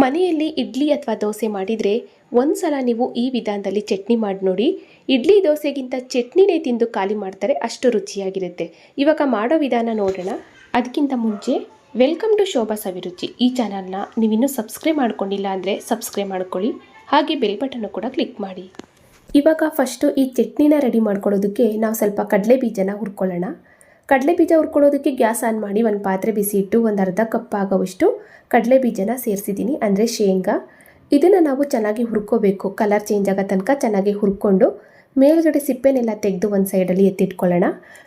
ಮನೆಯಲ್ಲಿ ಇಡ್ಲಿ ಅಥವಾ ದೋಸೆ ಮಾಡಿದರೆ ಒಂದು ಸಲ ನೀವು ಈ ವಿಧಾನದಲ್ಲಿ ಚಟ್ನಿ ಮಾಡಿ ನೋಡಿ. ಇಡ್ಲಿ ದೋಸೆಗಿಂತ ಚಟ್ನಿನೇ ತಿಂದು ಖಾಲಿ ಮಾಡ್ತಾರೆ, ಅಷ್ಟು ರುಚಿಯಾಗಿರುತ್ತೆ. ಇವಾಗ ಮಾಡೋ ವಿಧಾನ ನೋಡೋಣ. ಅದಕ್ಕಿಂತ ಮುಂಚೆ ವೆಲ್ಕಮ್ ಟು ಶೋಭಾ ಸವಿರುಚಿ. ಈ ಚಾನಲ್ನ ನೀವಿನ್ನೂ ಸಬ್ಸ್ಕ್ರೈಬ್ ಮಾಡ್ಕೊಂಡಿಲ್ಲ ಅಂದರೆ ಸಬ್ಸ್ಕ್ರೈಬ್ ಮಾಡ್ಕೊಳ್ಳಿ, ಹಾಗೆ ಬೆಲ್ ಬಟನ್ನು ಕೂಡ ಕ್ಲಿಕ್ ಮಾಡಿ. ಇವಾಗ ಫಸ್ಟು ಈ ಚಟ್ನಿನ ರೆಡಿ ಮಾಡ್ಕೊಳ್ಳೋದಕ್ಕೆ ನಾವು ಸ್ವಲ್ಪ ಕಡಲೆ ಬೀಜನ ಹುರ್ಕೊಳ್ಳೋಣ. ಕಡಲೆ ಬೀಜ ಹುರ್ಕೊಳ್ಳೋದಕ್ಕೆ ಗ್ಯಾಸ್ ಆನ್ ಮಾಡಿ ಒಂದು ಪಾತ್ರೆ ಬಿಸಿ ಇಟ್ಟು ಒಂದು ಅರ್ಧ ಕಪ್ ಆಗೋವಷ್ಟು ಕಡಲೆ ಬೀಜನ ಸೇರಿಸಿದ್ದೀನಿ, ಅಂದರೆ ಶೇಂಗಾ. ಇದನ್ನು ನಾವು ಚೆನ್ನಾಗಿ ಹುರ್ಕೋಬೇಕು, ಕಲರ್ ಚೇಂಜ್ ಆಗೋ ತನಕ ಚೆನ್ನಾಗಿ ಹುರ್ಕೊಂಡು ಮೇಲ್ಗಡೆ ಸಿಪ್ಪೆನೆಲ್ಲ ತೆಗೆದು ಒಂದು ಸೈಡಲ್ಲಿ ಎತ್ತಿಟ್ಕೊಳ್ಳೋಣ.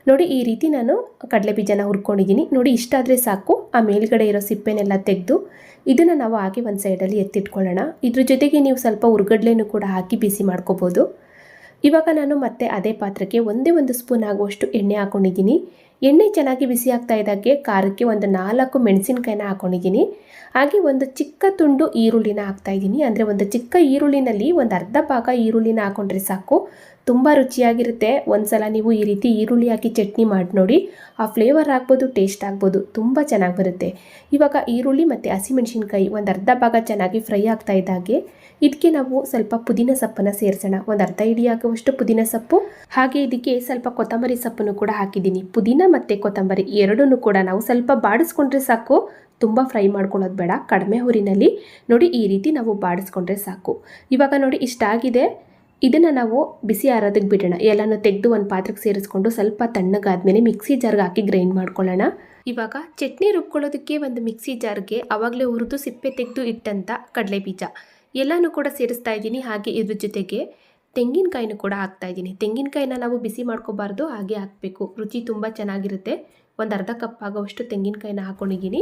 ನೋಡಿ, ಈ ರೀತಿ ನಾನು ಕಡಲೆ ಬೀಜನ ಹುರ್ಕೊಂಡಿದ್ದೀನಿ. ನೋಡಿ, ಇಷ್ಟಾದರೆ ಸಾಕು. ಆ ಮೇಲ್ಗಡೆ ಇರೋ ಸಿಪ್ಪೆನೆಲ್ಲ ತೆಗೆದು ಇದನ್ನು ನಾವು ಹಾಕಿ ಒಂದು ಸೈಡಲ್ಲಿ ಎತ್ತಿಟ್ಕೊಳ್ಳೋಣ. ಇದ್ರ ಜೊತೆಗೆ ನೀವು ಸ್ವಲ್ಪ ಹುರ್ಗಡ್ಲೆನೂ ಕೂಡ ಹಾಕಿ ಬಿಸಿ ಮಾಡ್ಕೋಬೋದು. ಇವಾಗ ನಾನು ಮತ್ತೆ ಅದೇ ಪಾತ್ರಕ್ಕೆ ಒಂದೇ ಒಂದು ಸ್ಪೂನ್ ಆಗುವಷ್ಟು ಎಣ್ಣೆ ಹಾಕ್ಕೊಂಡಿದ್ದೀನಿ. ಎಣ್ಣೆ ಚೆನ್ನಾಗಿ ಬಿಸಿ ಆಗ್ತಾ ಇದ್ದಾಗೆ ಖಾರಕ್ಕೆ ಒಂದು 4 ಮೆಣಸಿನ್ಕಾಯಿನ ಹಾಕ್ಕೊಂಡಿದ್ದೀನಿ. ಹಾಗೆ ಒಂದು ಚಿಕ್ಕ ತುಂಡು ಈರುಳ್ಳಿನ ಹಾಕ್ತಾಯಿದ್ದೀನಿ. ಅಂದರೆ ಒಂದು ಚಿಕ್ಕ ಈರುಳ್ಳಿನಲ್ಲಿ ಒಂದು ಅರ್ಧ ಭಾಗ ಈರುಳ್ಳಿನ ಹಾಕ್ಕೊಂಡ್ರೆ ಸಾಕು, ತುಂಬ ರುಚಿಯಾಗಿರುತ್ತೆ. ಒಂದು ಸಲ ನೀವು ಈ ರೀತಿ ಈರುಳ್ಳಿ ಹಾಕಿ ಚಟ್ನಿ ಮಾಡಿ ನೋಡಿ. ಆ ಫ್ಲೇವರ್ ಆಗ್ಬೋದು, ಟೇಸ್ಟ್ ಆಗ್ಬೋದು, ತುಂಬ ಚೆನ್ನಾಗಿ ಬರುತ್ತೆ. ಇವಾಗ ಈರುಳ್ಳಿ ಮತ್ತು ಹಸಿಮೆಣಸಿನ್ಕಾಯಿ ಒಂದು ಅರ್ಧ ಭಾಗ ಚೆನ್ನಾಗಿ ಫ್ರೈ ಆಗ್ತಾ ಇದ್ದಾಗೆ ಇದಕ್ಕೆ ನಾವು ಸ್ವಲ್ಪ ಪುದೀನ ಸೊಪ್ಪನ್ನು ಸೇರಿಸೋಣ. ಒಂದು ಅರ್ಧ ಹಿಡಿ ಆಗುವಷ್ಟು ಪುದೀನ ಸೊಪ್ಪು, ಹಾಗೆ ಇದಕ್ಕೆ ಸ್ವಲ್ಪ ಕೊತ್ತಂಬರಿ ಸೊಪ್ಪನ್ನು ಕೂಡ ಹಾಕಿದ್ದೀನಿ. ಪುದೀನ ಮತ್ತು ಕೊತ್ತಂಬರಿ ಎರಡನ್ನೂ ಕೂಡ ನಾವು ಸ್ವಲ್ಪ ಬಾಡಿಸ್ಕೊಂಡ್ರೆ ಸಾಕು, ತುಂಬ ಫ್ರೈ ಮಾಡ್ಕೊಳ್ಳೋದು ಬೇಡ. ಕಡಿಮೆ ಹುರಿನಲ್ಲಿ ನೋಡಿ, ಈ ರೀತಿ ನಾವು ಬಾಡಿಸ್ಕೊಂಡ್ರೆ ಸಾಕು. ಇವಾಗ ನೋಡಿ, ಇಷ್ಟಾಗಿದೆ. ಇದನ್ನು ನಾವು ಬಿಸಿ ಆರೋದಕ್ಕೆ ಬಿಡೋಣ. ಎಲ್ಲನೂ ತೆಗೆದು ಒಂದು ಪಾತ್ರಕ್ಕೆ ಸೇರಿಸ್ಕೊಂಡು ಸ್ವಲ್ಪ ತಣ್ಣಗಾದ್ಮೇಲೆ ಮಿಕ್ಸಿ ಜಾರ್ಗೆ ಹಾಕಿ ಗ್ರೈಂಡ್ ಮಾಡ್ಕೊಳ್ಳೋಣ. ಇವಾಗ ಚಟ್ನಿ ರುಬ್ಕೊಳ್ಳೋದಕ್ಕೆ ಒಂದು ಮಿಕ್ಸಿ ಜಾರ್ಗೆ ಆವಾಗಲೇ ಹುರಿದು ಸಿಪ್ಪೆ ತೆಗೆದು ಇಟ್ಟಂಥ ಕಡಲೆ ಬೀಜ ಎಲ್ಲನೂ ಕೂಡ ಸೇರಿಸ್ತಾ ಇದ್ದೀನಿ. ಹಾಗೆ ಇದ್ರ ಜೊತೆಗೆ ತೆಂಗಿನಕಾಯಿನೂ ಕೂಡ ಹಾಕ್ತಾ ಇದ್ದೀನಿ. ತೆಂಗಿನಕಾಯಿನ ನಾವು ಬಿಸಿ ಮಾಡ್ಕೋಬಾರ್ದು, ಹಾಗೆ ಹಾಕಬೇಕು, ರುಚಿ ತುಂಬ ಚೆನ್ನಾಗಿರುತ್ತೆ. ಒಂದು ಅರ್ಧ ಕಪ್ ಆಗೋವಷ್ಟು ತೆಂಗಿನಕಾಯಿನ ಹಾಕ್ಕೊಂಡಿದ್ದೀನಿ.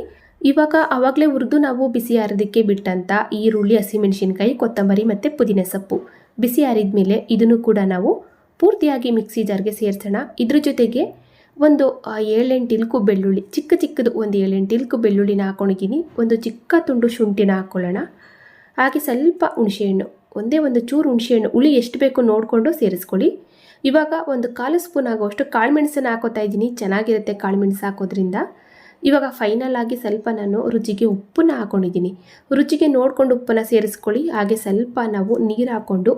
ಇವಾಗ ಆವಾಗಲೇ ಹುರಿದು ನಾವು ಬಿಸಿ ಆರೋದಕ್ಕೆ ಬಿಟ್ಟಂಥ ಈರುಳ್ಳಿ, ಹಸಿಮೆಣಸಿನ್ಕಾಯಿ, ಕೊತ್ತಂಬರಿ ಮತ್ತು ಪುದೀನ ಸೊಪ್ಪು ಬಿಸಿ ಆರಿದ ಮೇಲೆ ಇದನ್ನು ಕೂಡ ನಾವು ಪೂರ್ತಿಯಾಗಿ ಮಿಕ್ಸಿ ಜಾರ್ಗೆ ಸೇರಿಸೋಣ. ಇದ್ರ ಜೊತೆಗೆ ಒಂದು 7-8 ಇಲ್ಕು ಬೆಳ್ಳುಳ್ಳಿ, ಚಿಕ್ಕದು ಒಂದು 7-8 ಇಲ್ಕು ಬೆಳ್ಳುಳ್ಳಿನ ಹಾಕ್ಕೊಂಡಿದ್ದೀನಿ. ಒಂದು ಚಿಕ್ಕ ತುಂಡು ಶುಂಠಿನ ಹಾಕ್ಕೊಳ್ಳೋಣ. ಹಾಗೆ ಸ್ವಲ್ಪ ಹುಣಸೆಹಣ್ಣು, ಒಂದೇ ಒಂದು ಚೂರು ಹುಣಸೆಹಣ್ಣು, ಹುಳಿ ಎಷ್ಟು ಬೇಕೋ ನೋಡಿಕೊಂಡು ಸೇರಿಸ್ಕೊಳ್ಳಿ. ಇವಾಗ ಒಂದು 1/4 ಸ್ಪೂನ್ ಆಗುವಷ್ಟು ಕಾಳುಮೆಣಸನ್ನು ಹಾಕೋತಾ ಇದ್ದೀನಿ. ಚೆನ್ನಾಗಿರುತ್ತೆ ಕಾಳುಮೆಣಸು ಹಾಕೋದ್ರಿಂದ. ಇವಾಗ ಫೈನಲ್ ಆಗಿ ಸ್ವಲ್ಪ ನಾನು ರುಚಿಗೆ ಉಪ್ಪನ್ನು ಹಾಕ್ಕೊಂಡಿದ್ದೀನಿ. ರುಚಿಗೆ ನೋಡಿಕೊಂಡು ಉಪ್ಪನ್ನು ಸೇರಿಸ್ಕೊಳ್ಳಿ. ಹಾಗೆ ಸ್ವಲ್ಪ ನಾವು ನೀರು ಹಾಕ್ಕೊಂಡು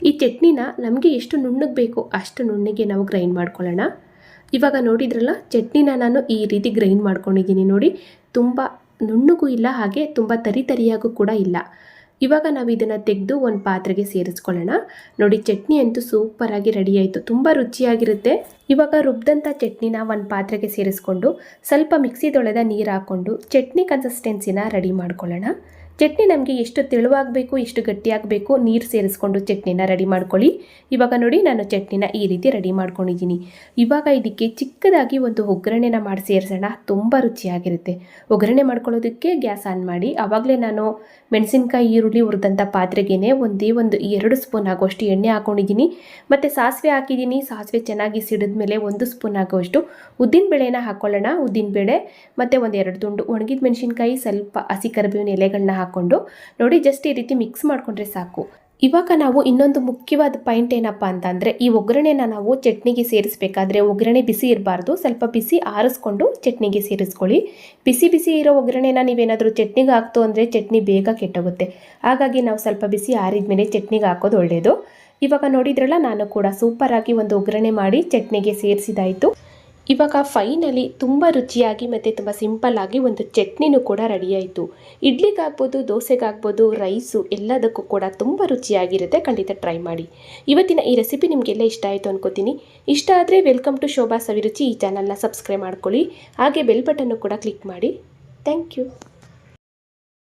ಈ ಚಟ್ನಿನ ನಮಗೆ ಎಷ್ಟು ನುಣ್ಣಗೆ ಬೇಕು ಅಷ್ಟು ನುಣ್ಣಗೆ ನಾವು ಗ್ರೈಂಡ್ ಮಾಡ್ಕೊಳ್ಳೋಣ. ಇವಾಗ ನೋಡಿದ್ರಲ್ಲ, ಚಟ್ನಿನ ನಾನು ಈ ರೀತಿ ಗ್ರೈಂಡ್ ಮಾಡ್ಕೊಂಡಿದ್ದೀನಿ. ನೋಡಿ, ತುಂಬ ನುಣ್ಣಗೂ ಇಲ್ಲ, ಹಾಗೆ ತುಂಬ ತರಿಯಾಗೂ ಕೂಡ ಇಲ್ಲ. ಇವಾಗ ನಾವು ಇದನ್ನು ತೆಗೆದು ಒಂದು ಪಾತ್ರೆಗೆ ಸೇರಿಸ್ಕೊಳ್ಳೋಣ. ನೋಡಿ, ಚಟ್ನಿ ಅಂತೂ ಸೂಪರಾಗಿ ರೆಡಿ ಆಯಿತು, ತುಂಬ ರುಚಿಯಾಗಿರುತ್ತೆ. ಇವಾಗ ರುಬ್ಬಿದಂಥ ಚಟ್ನಿನ ಒಂದು ಪಾತ್ರೆಗೆ ಸೇರಿಸ್ಕೊಂಡು ಸ್ವಲ್ಪ ಮಿಕ್ಸಿ ತೊಳೆದ ನೀರು ಹಾಕ್ಕೊಂಡು ಚಟ್ನಿ ಕನ್ಸಿಸ್ಟೆನ್ಸಿನ ರೆಡಿ ಮಾಡ್ಕೊಳ್ಳೋಣ. ಚಟ್ನಿ ನಮಗೆ ಎಷ್ಟು ತೆಳುವಾಗಬೇಕು, ಎಷ್ಟು ಗಟ್ಟಿಯಾಗಬೇಕು, ನೀರು ಸೇರಿಸ್ಕೊಂಡು ಚಟ್ನಿನ ರೆಡಿ ಮಾಡ್ಕೊಳ್ಳಿ. ಇವಾಗ ನೋಡಿ, ನಾನು ಚಟ್ನಿನ ಈ ರೀತಿ ರೆಡಿ ಮಾಡ್ಕೊಂಡಿದ್ದೀನಿ. ಇವಾಗ ಇದಕ್ಕೆ ಚಿಕ್ಕದಾಗಿ ಒಂದು ಒಗ್ಗರಣೆನ ಮಾಡಿ ಸೇರಿಸೋಣ. ತುಂಬ ರುಚಿಯಾಗಿರುತ್ತೆ. ಒಗ್ಗರಣೆ ಮಾಡ್ಕೊಳ್ಳೋದಕ್ಕೆ ಗ್ಯಾಸ್ ಆನ್ ಮಾಡಿ ಆವಾಗಲೇ ನಾನು ಮೆಣಸಿನ್ಕಾಯಿ, ಈರುಳ್ಳಿ ಹುರಿದಂಥ ಪಾತ್ರೆಗೇ ಒಂದೇ ಒಂದು 2 ಸ್ಪೂನ್ ಆಗುವಷ್ಟು ಎಣ್ಣೆ ಹಾಕ್ಕೊಂಡಿದ್ದೀನಿ. ಮತ್ತು ಸಾಸಿವೆ ಹಾಕಿದ್ದೀನಿ. ಸಾಸಿವೆ ಚೆನ್ನಾಗಿ ಸಿಡಿದ್ಮೇಲೆ 1 ಸ್ಪೂನ್ ಆಗುವಷ್ಟು ಉದ್ದಿನಬೇಳೆನ ಹಾಕ್ಕೊಳ್ಳೋಣ. ಉದ್ದಿನಬೇಳೆ ಮತ್ತು ಒಂದು 2 ತುಂಡು ಒಣಗಿದ ಮೆಣಸಿನ್ಕಾಯಿ, ಸ್ವಲ್ಪ ಹಸಿ ಕರಿಬೇವಿನ ಎಲೆಗಳನ್ನ ಹಾಕ್ಕೊಂಡು ನೋಡಿ, ಜಸ್ಟ್ ಈ ರೀತಿ ಮಿಕ್ಸ್ ಮಾಡಿಕೊಂಡ್ರೆ ಸಾಕು. ಇವಾಗ ನಾವು ಇನ್ನೊಂದು ಮುಖ್ಯವಾದ ಪಾಯಿಂಟ್ ಏನಪ್ಪ ಅಂತಂದರೆ, ಈ ಒಗ್ಗರಣೆನ ನಾವು ಚಟ್ನಿಗೆ ಸೇರಿಸಬೇಕಾದ್ರೆ ಒಗ್ಗರಣೆ ಬಿಸಿ ಇರಬಾರ್ದು. ಸ್ವಲ್ಪ ಬಿಸಿ ಆರಿಸ್ಕೊಂಡು ಚಟ್ನಿಗೆ ಸೇರಿಸ್ಕೊಳ್ಳಿ. ಬಿಸಿ ಇರೋ ಒಗ್ಗರಣೆನ ನೀವೇನಾದರೂ ಚಟ್ನಿಗೆ ಹಾಕ್ತು ಅಂದರೆ ಚಟ್ನಿ ಬೇಗ ಕೆಟ್ಟೋಗುತ್ತೆ. ಹಾಗಾಗಿ ನಾವು ಸ್ವಲ್ಪ ಬಿಸಿ ಆರಿದ ಮೇಲೆ ಚಟ್ನಿಗೆ ಹಾಕೋದು ಒಳ್ಳೆಯದು. ಇವಾಗ ನೋಡಿದ್ರಲ್ಲ, ನಾನು ಕೂಡ ಸೂಪರಾಗಿ ಒಂದು ಒಗ್ಗರಣೆ ಮಾಡಿ ಚಟ್ನಿಗೆ ಸೇರಿಸಿದಾಯಿತು. ಇವಾಗ ಫೈನಲಿ ತುಂಬ ರುಚಿಯಾಗಿ ಮತ್ತು ತುಂಬ ಸಿಂಪಲ್ಲಾಗಿ ಒಂದು ಚಟ್ನಿನೂ ಕೂಡ ರೆಡಿಯಾಯಿತು. ಇಡ್ಲಿಗಾಗ್ಬೋದು, ದೋಸೆಗಾಗ್ಬೋದು, ರೈಸು ಎಲ್ಲದಕ್ಕೂ ಕೂಡ ತುಂಬ ರುಚಿಯಾಗಿರುತ್ತೆ. ಖಂಡಿತ ಟ್ರೈ ಮಾಡಿ. ಇವತ್ತಿನ ಈ ರೆಸಿಪಿ ನಿಮಗೆಲ್ಲ ಇಷ್ಟ ಆಯಿತು ಅನ್ಕೋತೀನಿ. ಇಷ್ಟ ಆದರೆ ವೆಲ್ಕಮ್ ಟು ಶೋಭಾ ಸವಿರುಚಿ ಈ ಚಾನಲ್ನ ಸಬ್ಸ್ಕ್ರೈಬ್ ಮಾಡ್ಕೊಳ್ಳಿ. ಹಾಗೆ ಬೆಲ್ ಬಟನ್ನು ಕೂಡ ಕ್ಲಿಕ್ ಮಾಡಿ. Thank you.